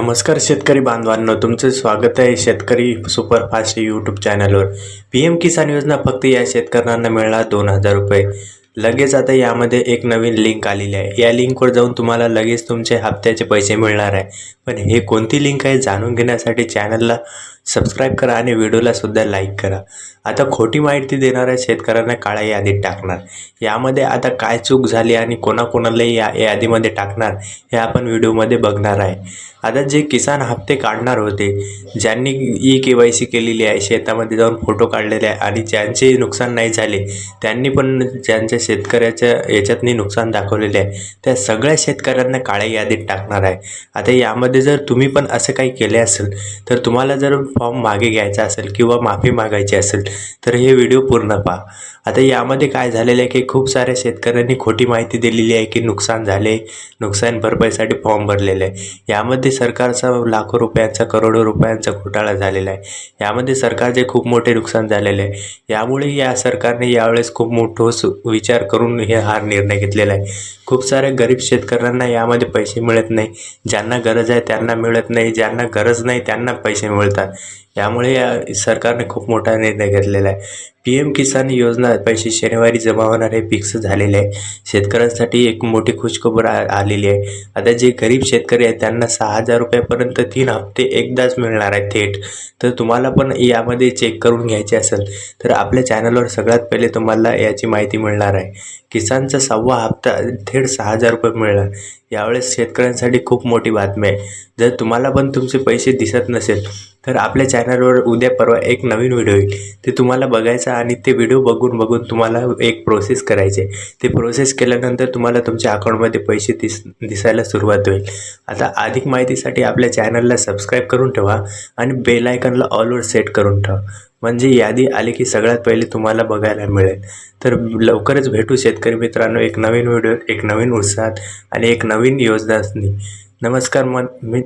नमस्कार शेतकरी बांधवांनो, तुमचे स्वागत आहे शेतकरी सुपरफास्ट यूट्यूब चॅनलवर। PM किसान योजना फक्त या शेतकऱ्यांना मिळणार 2000 रुपये। लगेच आता यामध्ये एक नवीन लिंक आलेली आहे। या लिंकवर जाऊन तुम्हाला लगेच तुमचे हप्त्याचे पैसे मिळणार आहे। पण हे कोणती लिंक आहे जाणून घेण्यासाठी चॅनलला सबस्क्राईब करा आणि व्हिडिओला सुद्धा लाईक करा। आता खोटी माहिती देणाऱ्या शेतकऱ्यांना काळ्या यादीत टाकणार। यामध्ये आता काय चूक झाली आणि कोणाकोणाला या यादीमध्ये टाकणार हे आपण व्हिडिओमध्ये बघणार आहे। आता जे किसान हप्ते काढणार होते, ज्यांनी KYC केलेली आहे, शेतामध्ये जाऊन फोटो काढलेले आहे आणि ज्यांचे नुकसान नाही झाले, त्यांनी पण ज्यांच्या शेतकऱ्याच्या याच्यातनी नुकसान दाखवलेले आहे, त्या सगळ्या शेतकऱ्यांना काळ्या यादीत टाकणार आहे। आता यामध्ये जर तुम्ही पण असं काही केले असेल तर तुम्हाला जर फॉर्म मागे घ्यायचा असेल किंवा माफी मागायची असेल तर हे व्हिडिओ पूर्ण पहा। आता यामध्ये काय झालेलं आहे की खूप साऱ्या शेतकऱ्यांनी खोटी माहिती दिलेली आहे की नुकसान झाले, नुकसान भरपाईसाठी फॉर्म भरलेले आहे। यामध्ये सरकारचा लाखो रुपयांचा, करोडो रुपयांचा घोटाळा झालेला आहे। यामध्ये सरकारचे खूप मोठे नुकसान झालेले आहे। यामुळे या सरकारने यावेळेस खूप मोठा विचार करून हा निर्णय घेतलेला आहे। खूप साऱ्या गरीब शेतकऱ्यांना यामध्ये पैसे मिळत नाही, ज्यांना गरज आहे त्यांना मिळत नाही, ज्यांना गरज नाही त्यांना पैसे मिळतात। यामुळे या सरकारने खूप मोठा निर्णय घेतलेला आहे। PM किसान योजना पैसे शनिवारी जमा होणार हे फिक्स झालेले आहे। शेतकऱ्यांसाठी एक मोठी खुशखबर आलेली आहे। आता जे गरीब शेतकरी आहेत त्यांना 6000 रुपयापर्यंत 3 हप्ते एकदाच मिळणार आहे थेट। तर तुम्हाला पण यामध्ये चेक करून घ्यायचे असेल तर आपल्या चॅनलवर सगळ्यात पहिले तुम्हाला याची माहिती मिळणार आहे। किसानचा 6वा हप्ता थेट 6000 रुपये मिळणार। यावेळेस शेतकऱ्यांसाठी खूप मोठी बातमी आहे। जर तुम्हाला पण तुमचे पैसे दिसत नसेल तर आपल्या चॅनलवर उद्या परवा एक नवीन व्हिडिओ येईल, ते तुम्हाला बघायचा आणि ते व्हिडिओ बघून तुम्हाला एक प्रोसेस करायचे। ते प्रोसेस केल्यानंतर तुम्हाला तुमच्या अकाउंटमध्ये पैसे दिसायला सुरुवात होईल। आता अधिक माहितीसाठी आपल्या चॅनलला सबस्क्राईब करून ठेवा आणि बेल आयकॉनला ऑलवर सेट करून ठेवा, म्हणजे यादी आली की सगळ्यात पहिले तुम्हाला बघायला मिळेल। तर लवकरच भेटू शेतकरी मित्रांनो, एक नवीन व्हिडिओ, एक नवीन उत्साहात आणि एक नवीन योजना असणे। नमस्कार मी